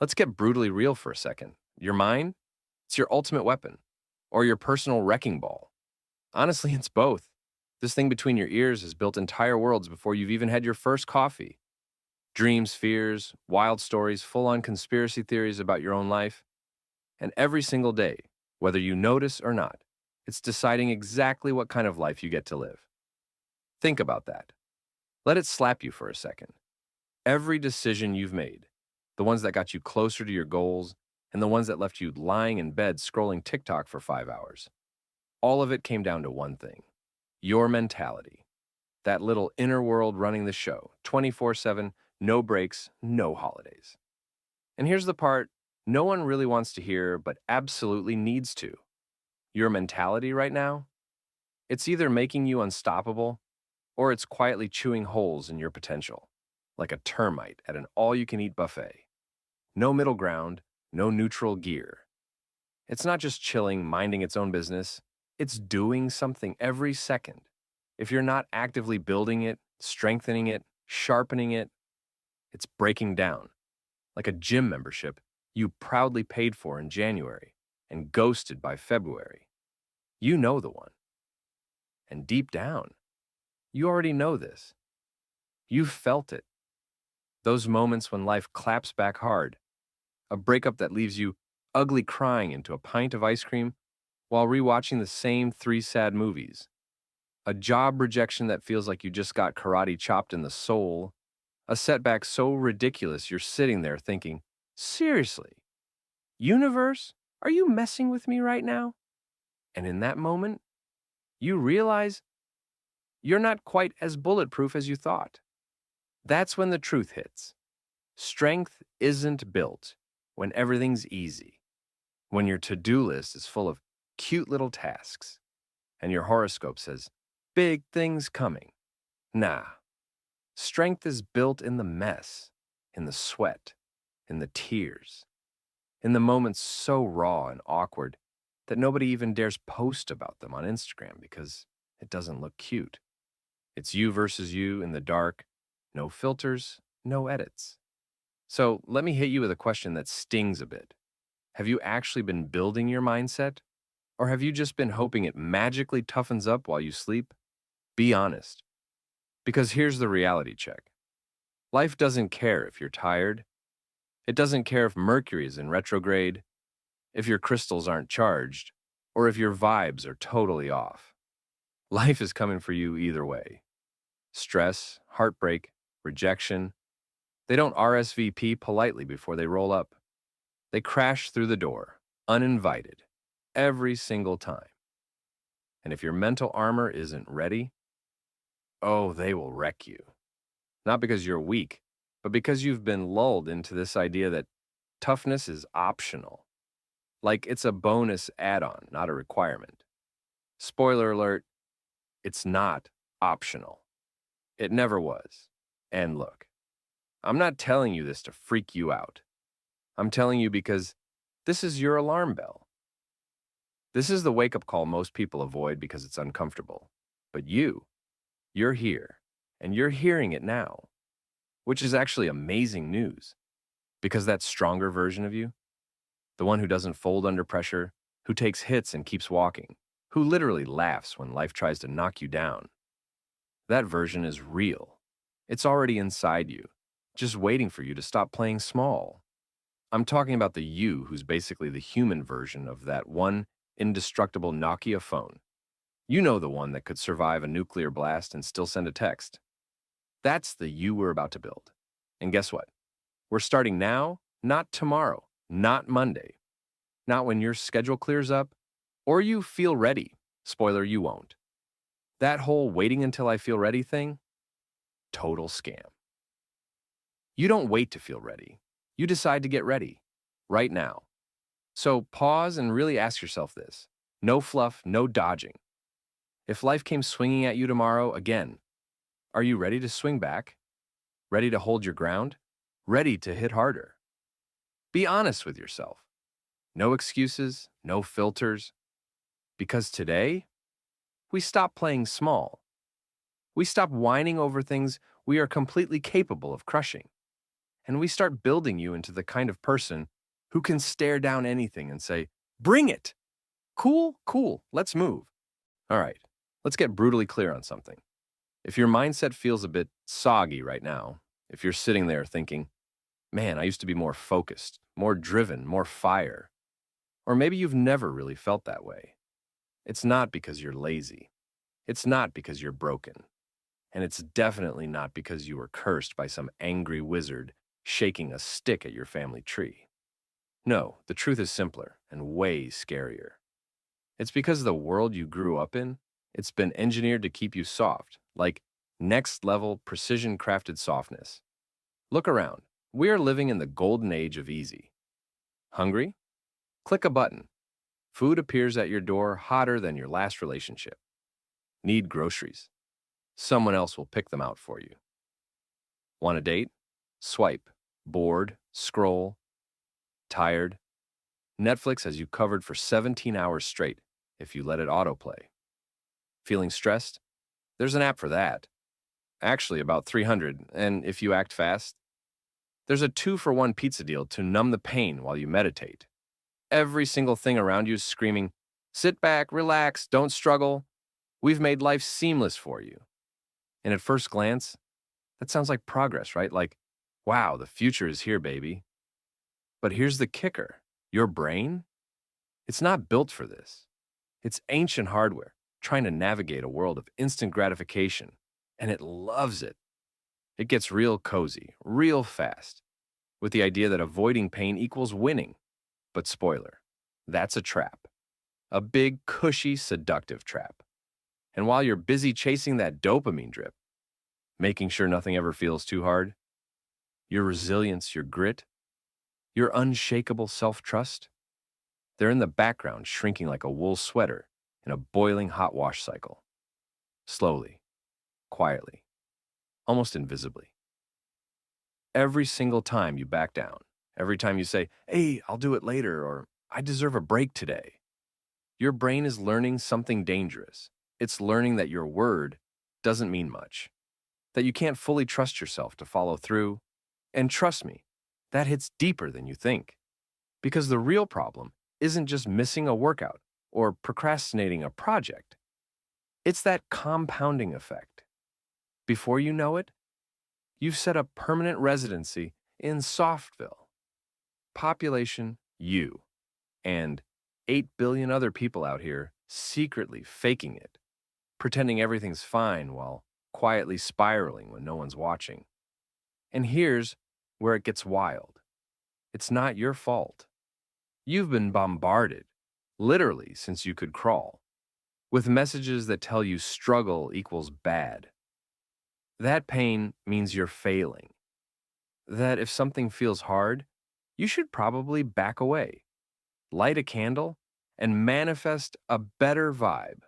Let's get brutally real for a second. Your mind? It's your ultimate weapon. Or your personal wrecking ball. Honestly, it's both. This thing between your ears has built entire worlds before you've even had your first coffee. Dreams, fears, wild stories, full on conspiracy theories about your own life. And every single day, whether you notice or not, it's deciding exactly what kind of life you get to live. Think about that. Let it slap you for a second. Every decision you've made, the ones that got you closer to your goals, and the ones that left you lying in bed scrolling TikTok for 5 hours, all of it came down to one thing: your mentality. That little inner world running the show, 24/7, no breaks, no holidays. And here's the part no one really wants to hear, but absolutely needs to. Your mentality right now, it's either making you unstoppable or it's quietly chewing holes in your potential, like a termite at an all you can eat buffet. No middle ground, no neutral gear. It's not just chilling, minding its own business, it's doing something every second. If you're not actively building it, strengthening it, sharpening it, it's breaking down, like a gym membership you proudly paid for in January and ghosted by February. You know the one. And deep down, you already know this. You've felt it. Those moments when life claps back hard, a breakup that leaves you ugly crying into a pint of ice cream while rewatching the same three sad movies, a job rejection that feels like you just got karate chopped in the soul, a setback so ridiculous you're sitting there thinking, seriously, universe, are you messing with me right now? And in that moment, you realize you're not quite as bulletproof as you thought. That's when the truth hits. Strength isn't built when everything's easy, when your to-do list is full of cute little tasks, and your horoscope says, big things coming. Nah, strength is built in the mess, in the sweat, in the tears, in the moments so raw and awkward that nobody even dares post about them on Instagram because it doesn't look cute. It's you versus you in the dark, no filters, no edits. So let me hit you with a question that stings a bit. Have you actually been building your mindset? Or have you just been hoping it magically toughens up while you sleep? Be honest. Because here's the reality check. Life doesn't care if you're tired. It doesn't care if Mercury is in retrograde, if your crystals aren't charged, or if your vibes are totally off. Life is coming for you either way. Stress, heartbreak, rejection. They don't RSVP politely before they roll up. They crash through the door, uninvited, every single time. And if your mental armor isn't ready, oh, they will wreck you. Not because you're weak, but because you've been lulled into this idea that toughness is optional. Like it's a bonus add-on, not a requirement. Spoiler alert, it's not optional. It never was. And look, I'm not telling you this to freak you out. I'm telling you because this is your alarm bell. This is the wake-up call most people avoid because it's uncomfortable. But you're here, and you're hearing it now, which is actually amazing news. Because that stronger version of you, the one who doesn't fold under pressure, who takes hits and keeps walking, who literally laughs when life tries to knock you down, that version is real. It's already inside you, just waiting for you to stop playing small. I'm talking about the you who's basically the human version of that one indestructible Nokia phone. You know, the one that could survive a nuclear blast and still send a text. That's the you we're about to build. And guess what? We're starting now, not tomorrow, not Monday, not when your schedule clears up, or you feel ready. Spoiler, you won't. That whole waiting until I feel ready thing, total scam. You don't wait to feel ready. You decide to get ready, right now. So pause and really ask yourself this. No fluff, no dodging. If life came swinging at you tomorrow again, are you ready to swing back? Ready to hold your ground? Ready to hit harder? Be honest with yourself. No excuses, no filters. Because today, we stop playing small. We stop whining over things we are completely capable of crushing. And we start building you into the kind of person who can stare down anything and say, "Bring it! Cool, cool, let's move." All right, let's get brutally clear on something. If your mindset feels a bit soggy right now, if you're sitting there thinking, "Man, I used to be more focused, more driven, more fire," or maybe you've never really felt that way, it's not because you're lazy. It's not because you're broken. And it's definitely not because you were cursed by some angry wizard shaking a stick at your family tree. No, the truth is simpler and way scarier. It's because the world you grew up in, it's been engineered to keep you soft, like next level precision crafted softness. Look around. We are living in the golden age of easy. Hungry? Click a button. Food appears at your door hotter than your last relationship. Need groceries? Someone else will pick them out for you. Want a date? Swipe. Bored? Scroll. Tired? Netflix has you covered for 17 hours straight if you let it autoplay. Feeling stressed? There's an app for that. Actually, about 300, and if you act fast, there's a 2-for-1 pizza deal to numb the pain while you meditate. Every single thing around you is screaming, "Sit back, relax, don't struggle. We've made life seamless for you." And at first glance, that sounds like progress, right? Like, wow, the future is here, baby. But here's the kicker. Your brain? It's not built for this. It's ancient hardware trying to navigate a world of instant gratification, and it loves it. It gets real cozy, real fast, with the idea that avoiding pain equals winning. But spoiler, that's a trap. A big, cushy, seductive trap. And while you're busy chasing that dopamine drip, making sure nothing ever feels too hard, your resilience, your grit, your unshakable self-trust, they're in the background shrinking like a wool sweater in a boiling hot wash cycle. Slowly, quietly, almost invisibly. Every single time you back down, every time you say, "Hey, I'll do it later," or "I deserve a break today," your brain is learning something dangerous. It's learning that your word doesn't mean much, that you can't fully trust yourself to follow through. And trust me, that hits deeper than you think. Because the real problem isn't just missing a workout or procrastinating a project. It's that compounding effect. Before you know it, you've set up permanent residency in Softville. Population, you, and 8 billion other people out here secretly faking it, pretending everything's fine while quietly spiraling when no one's watching. And here's where it gets wild. It's not your fault. You've been bombarded, literally since you could crawl, with messages that tell you struggle equals bad. That pain means you're failing. That if something feels hard, you should probably back away, light a candle, and manifest a better vibe.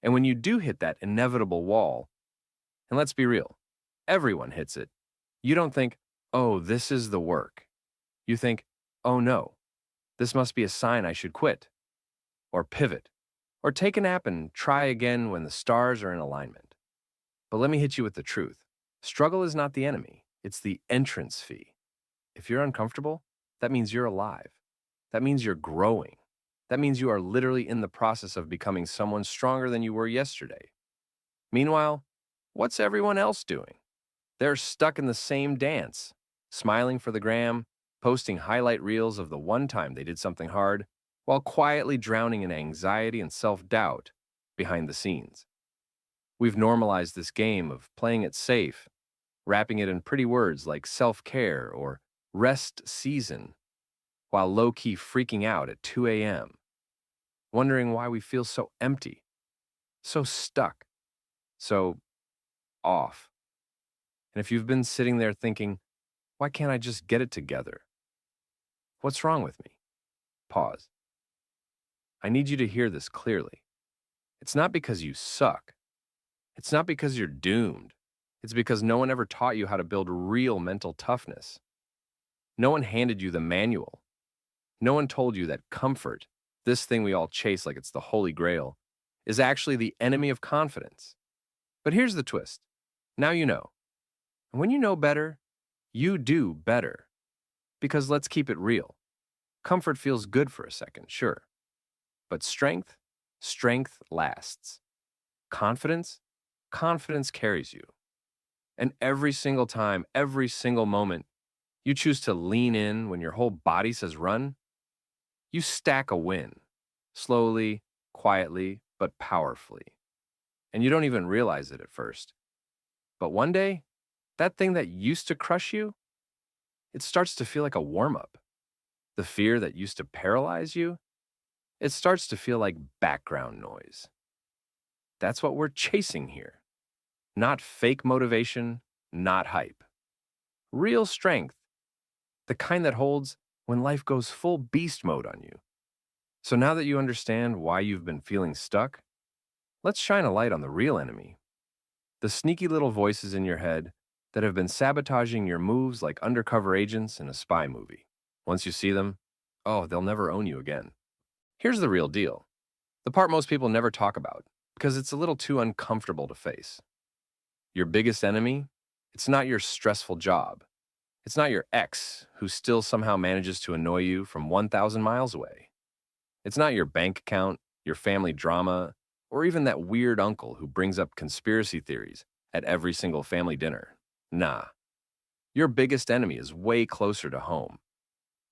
And when you do hit that inevitable wall, and let's be real, everyone hits it, you don't think, "Oh, this is the work." You think, "Oh no, this must be a sign I should quit," or pivot, or take a nap and try again when the stars are in alignment. But let me hit you with the truth. Struggle is not the enemy, it's the entrance fee. If you're uncomfortable, that means you're alive. That means you're growing. That means you are literally in the process of becoming someone stronger than you were yesterday. Meanwhile, what's everyone else doing? They're stuck in the same dance, smiling for the gram, posting highlight reels of the one time they did something hard, while quietly drowning in anxiety and self-doubt behind the scenes. We've normalized this game of playing it safe, wrapping it in pretty words like self-care or rest season, while low-key freaking out at 2 a.m., wondering why we feel so empty, so stuck, so off. And if you've been sitting there thinking, "Why can't I just get it together? What's wrong with me?" Pause. I need you to hear this clearly. It's not because you suck. It's not because you're doomed. It's because no one ever taught you how to build real mental toughness. No one handed you the manual. No one told you that comfort, this thing we all chase like it's the holy grail, is actually the enemy of confidence. But here's the twist. Now you know. And when you know better, You do better. Because let's keep it real. Comfort feels good for a second, sure. But strength? Strength lasts. Confidence? Confidence carries you. And every single time, every single moment, you choose to lean in when your whole body says run, you stack a win. Slowly, quietly, but powerfully. And you don't even realize it at first. But one day, that thing that used to crush you, it starts to feel like a warm up. The fear that used to paralyze you, it starts to feel like background noise. That's what we're chasing here. Not fake motivation, not hype. Real strength, the kind that holds when life goes full beast mode on you. So now that you understand why you've been feeling stuck, let's shine a light on the real enemy. The sneaky little voices in your head that have been sabotaging your moves like undercover agents in a spy movie. Once you see them, oh, they'll never own you again. Here's the real deal. The part most people never talk about, because it's a little too uncomfortable to face. Your biggest enemy? It's not your stressful job. It's not your ex who still somehow manages to annoy you from 1,000 miles away. It's not your bank account, your family drama, or even that weird uncle who brings up conspiracy theories at every single family dinner. Nah. Your biggest enemy is way closer to home.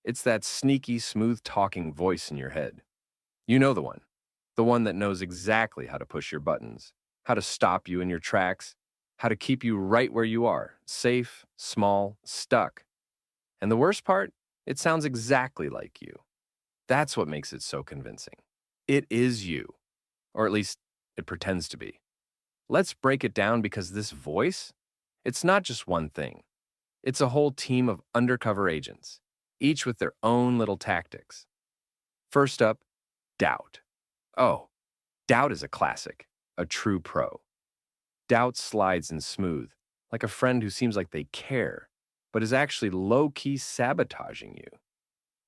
It's that sneaky, smooth-talking voice in your head. You know the one that knows exactly how to push your buttons, how to stop you in your tracks, how to keep you right where you are, safe, small, stuck. And the worst part, it sounds exactly like you. That's what makes it so convincing. It is you, or at least it pretends to be. Let's break it down because this voice, it's not just one thing. It's a whole team of undercover agents, each with their own little tactics. First up, doubt. Oh, doubt is a classic, a true pro. Doubt slides in smooth, like a friend who seems like they care, but is actually low-key sabotaging you.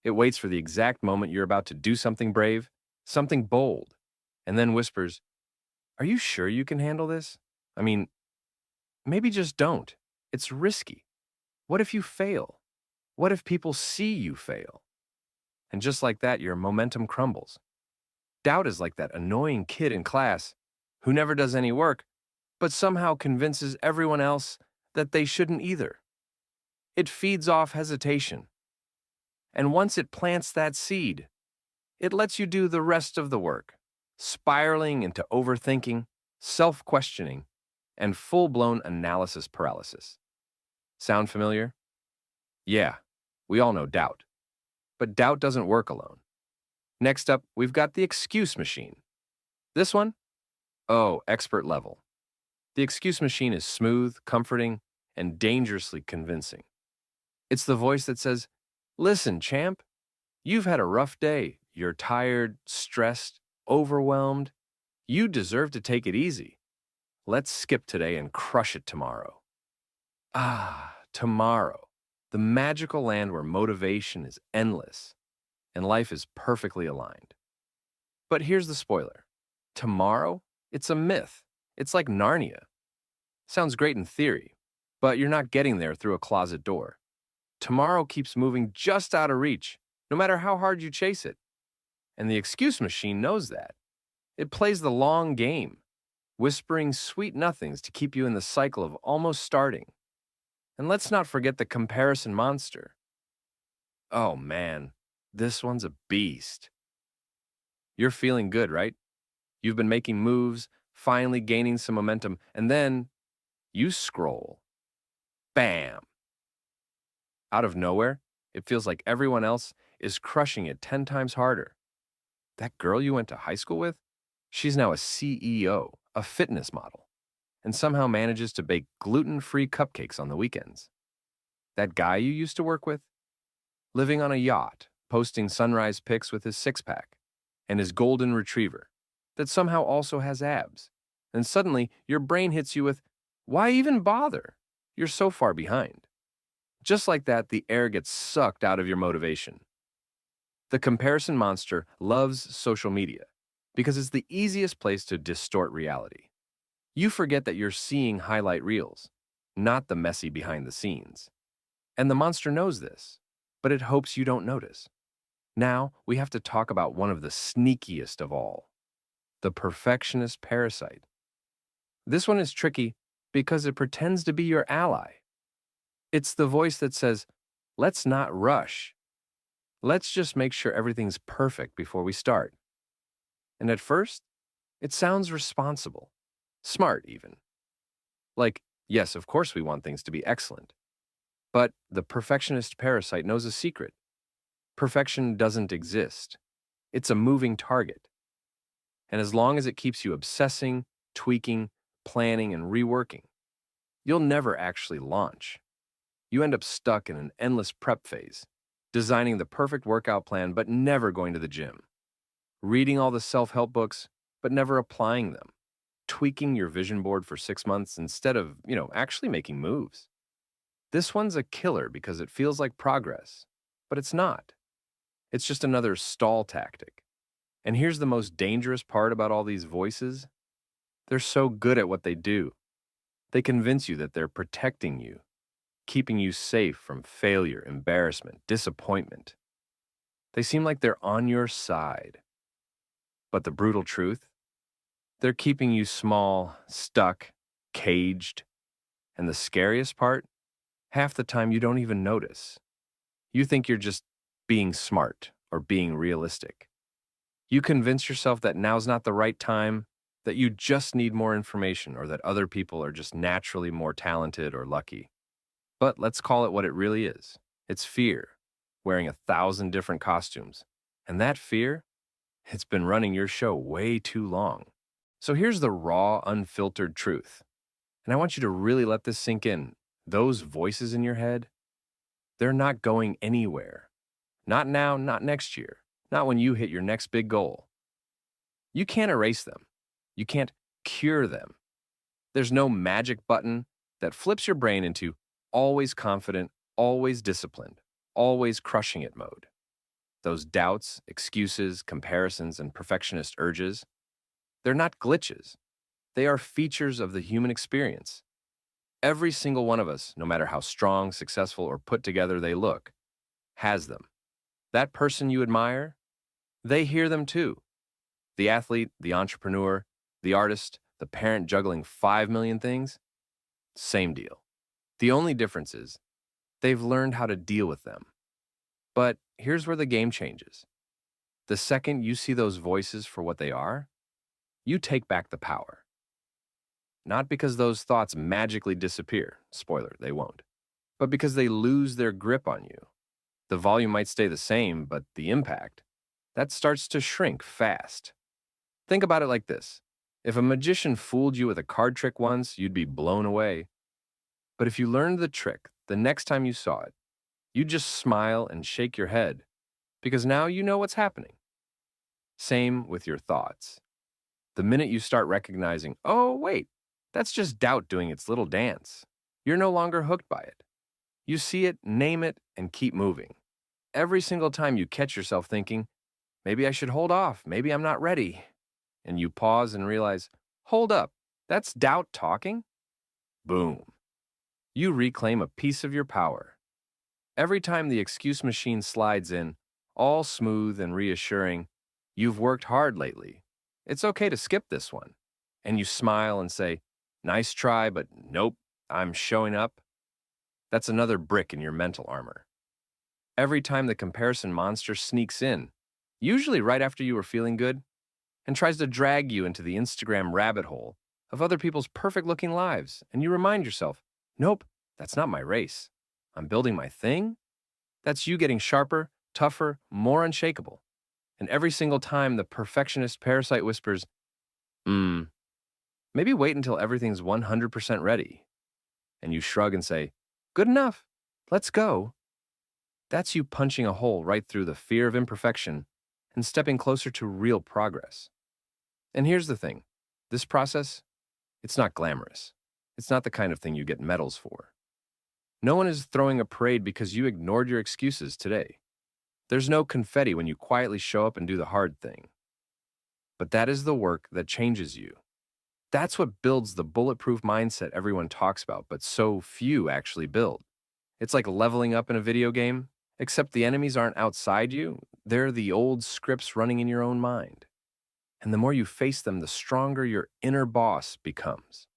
It waits for the exact moment you're about to do something brave, something bold, and then whispers, "Are you sure you can handle this? I mean, maybe just don't. It's risky. What if you fail? What if people see you fail?" And just like that, your momentum crumbles. Doubt is like that annoying kid in class who never does any work, but somehow convinces everyone else that they shouldn't either. It feeds off hesitation. And once it plants that seed, it lets you do the rest of the work, spiraling into overthinking, self-questioning, and full-blown analysis paralysis. Sound familiar? Yeah, we all know doubt. But doubt doesn't work alone. Next up, we've got the excuse machine. This one? Oh, expert level. The excuse machine is smooth, comforting, and dangerously convincing. It's the voice that says, "Listen, champ, you've had a rough day. You're tired, stressed, overwhelmed. You deserve to take it easy. Let's skip today and crush it tomorrow." Ah, tomorrow. The magical land where motivation is endless and life is perfectly aligned. But here's the spoiler. Tomorrow? It's a myth. It's like Narnia. Sounds great in theory, but you're not getting there through a closet door. Tomorrow keeps moving just out of reach, no matter how hard you chase it. And the excuse machine knows that. It plays the long game, whispering sweet nothings to keep you in the cycle of almost starting. And let's not forget the comparison monster. Oh man, this one's a beast. You're feeling good, right? You've been making moves, finally gaining some momentum, and then you scroll. Bam! Out of nowhere, it feels like everyone else is crushing it 10 times harder. That girl you went to high school with? She's now a CEO, a fitness model, and somehow manages to bake gluten-free cupcakes on the weekends. That guy you used to work with? Living on a yacht, posting sunrise pics with his six-pack, and his golden retriever, that somehow also has abs. And suddenly, your brain hits you with, why even bother? You're so far behind. Just like that, the air gets sucked out of your motivation. The comparison monster loves social media because it's the easiest place to distort reality. You forget that you're seeing highlight reels, not the messy behind the scenes. And the monster knows this, but it hopes you don't notice. Now, we have to talk about one of the sneakiest of all, the perfectionist parasite. This one is tricky because it pretends to be your ally. It's the voice that says, let's not rush. Let's just make sure everything's perfect before we start. And at first, it sounds responsible, smart even. Like, yes, of course we want things to be excellent. But the perfectionist parasite knows a secret. Perfection doesn't exist. It's a moving target. And as long as it keeps you obsessing, tweaking, planning, and reworking, you'll never actually launch. You end up stuck in an endless prep phase, designing the perfect workout plan but never going to the gym, reading all the self-help books but never applying them, tweaking your vision board for 6 months instead of, actually making moves. This one's a killer because it feels like progress, but it's not. It's just another stall tactic. And here's the most dangerous part about all these voices. They're so good at what they do. They convince you that they're protecting you, keeping you safe from failure, embarrassment, disappointment. They seem like they're on your side. But the brutal truth? They're keeping you small, stuck, caged. And the scariest part? Half the time you don't even notice. You think you're just being smart or being realistic. You convince yourself that now's not the right time, that you just need more information, or that other people are just naturally more talented or lucky. But let's call it what it really is. It's fear, wearing 1,000 different costumes. And that fear, it's been running your show way too long. So here's the raw, unfiltered truth. And I want you to really let this sink in. Those voices in your head, they're not going anywhere. Not now, not next year, not when you hit your next big goal. You can't erase them. You can't cure them. There's no magic button that flips your brain into always confident, always disciplined, always crushing it mode. Those doubts, excuses, comparisons, and perfectionist urges, they're not glitches. They are features of the human experience. Every single one of us, no matter how strong, successful, or put together they look, has them. That person you admire, they hear them too. The athlete, the entrepreneur, the artist, the parent juggling 5 million things, same deal. The only difference is they've learned how to deal with them. But here's where the game changes. The second you see those voices for what they are, you take back the power. Not because those thoughts magically disappear, spoiler, they won't, but because they lose their grip on you. The volume might stay the same, but the impact, that starts to shrink fast. Think about it like this. If a magician fooled you with a card trick once, you'd be blown away. But if you learned the trick the next time you saw it, you'd just smile and shake your head, because now you know what's happening. Same with your thoughts. The minute you start recognizing, oh, wait, that's just doubt doing its little dance, you're no longer hooked by it. You see it, name it, and keep moving. Every single time you catch yourself thinking, maybe I should hold off, maybe I'm not ready, and you pause and realize, hold up, that's doubt talking? Boom. You reclaim a piece of your power. Every time the excuse machine slides in, all smooth and reassuring, you've worked hard lately. It's okay to skip this one. And you smile and say, nice try, but nope, I'm showing up. That's another brick in your mental armor. Every time the comparison monster sneaks in, usually right after you were feeling good, and tries to drag you into the Instagram rabbit hole of other people's perfect-looking lives, and you remind yourself, nope, that's not my race. I'm building my thing. That's you getting sharper, tougher, more unshakable. And every single time the perfectionist parasite whispers, maybe wait until everything's 100% ready. And you shrug and say, good enough, let's go. That's you punching a hole right through the fear of imperfection and stepping closer to real progress. And here's the thing. This process, it's not glamorous. It's not the kind of thing you get medals for. No one is throwing a parade because you ignored your excuses today. There's no confetti when you quietly show up and do the hard thing. But that is the work that changes you. That's what builds the bulletproof mindset everyone talks about, but so few actually build. It's like leveling up in a video game, except the enemies aren't outside you, they're the old scripts running in your own mind. And the more you face them, the stronger your inner boss becomes.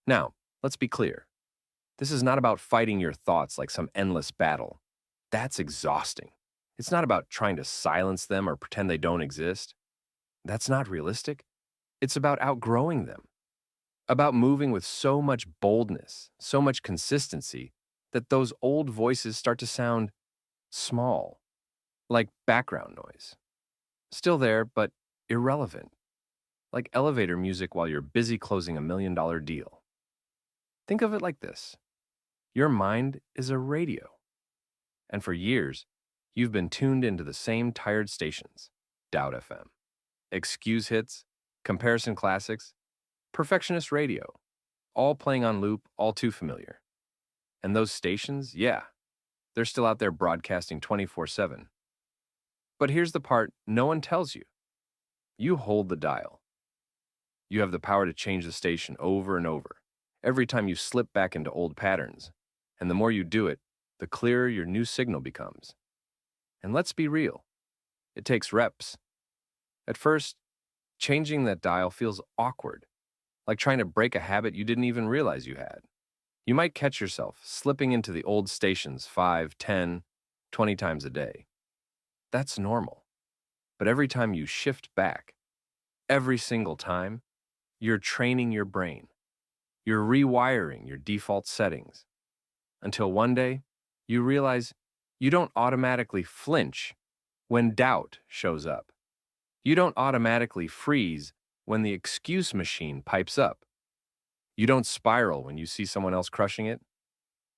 Now, let's be clear. This is not about fighting your thoughts like some endless battle. That's exhausting. It's not about trying to silence them or pretend they don't exist. That's not realistic. It's about outgrowing them, about moving with so much boldness, so much consistency, that those old voices start to sound small, like background noise. Still there, but irrelevant, like elevator music while you're busy closing $1 million deal. Think of it like this. Your mind is a radio, and for years, you've been tuned into the same tired stations: Doubt FM, Excuse Hits, Comparison Classics, Perfectionist Radio, all playing on loop, all too familiar. And those stations, yeah, they're still out there broadcasting 24/7. But here's the part no one tells you. You hold the dial. You have the power to change the station over and over, every time you slip back into old patterns. And the more you do it, the clearer your new signal becomes. And let's be real, it takes reps. At first, changing that dial feels awkward, like trying to break a habit you didn't even realize you had. You might catch yourself slipping into the old stations 5, 10, 20 times a day. That's normal. But every time you shift back, every single time, you're training your brain. You're rewiring your default settings. Until one day, you realize you don't automatically flinch when doubt shows up. You don't automatically freeze when the excuse machine pipes up. You don't spiral when you see someone else crushing it.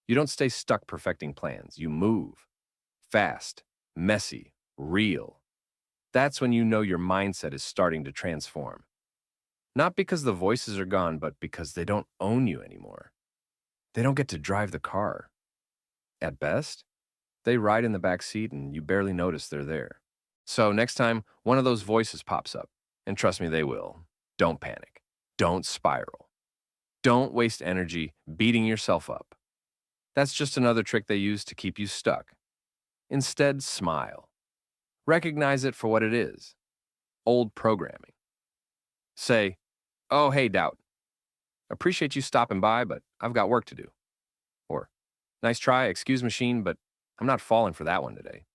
You don't stay stuck perfecting plans. You move. Fast, messy, real. That's when you know your mindset is starting to transform. Not because the voices are gone, but because they don't own you anymore. They don't get to drive the car. At best, they ride in the back seat and you barely notice they're there. So next time one of those voices pops up, and trust me, they will, don't panic. Don't spiral. Don't waste energy beating yourself up. That's just another trick they use to keep you stuck. Instead, smile. Recognize it for what it is: old programming. Say, "Oh, hey, doubt. Appreciate you stopping by, but I've got work to do." Or, "Nice try, excuse machine, but I'm not falling for that one today."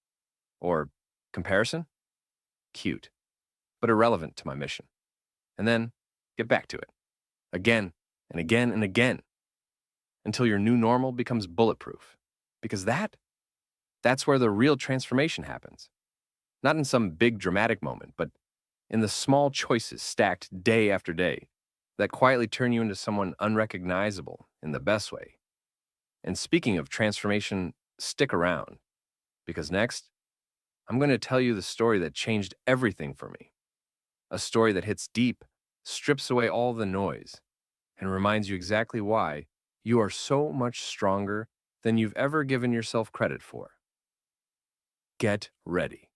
Or, "Comparison? Cute, but irrelevant to my mission." And then get back to it. Again and again and again, until your new normal becomes bulletproof. Because that's where the real transformation happens. Not in some big dramatic moment, but in the small choices stacked day after day that quietly turn you into someone unrecognizable in the best way. And speaking of transformation, stick around, because next, I'm going to tell you the story that changed everything for me. A story that hits deep, strips away all the noise, and reminds you exactly why you are so much stronger than you've ever given yourself credit for. Get ready.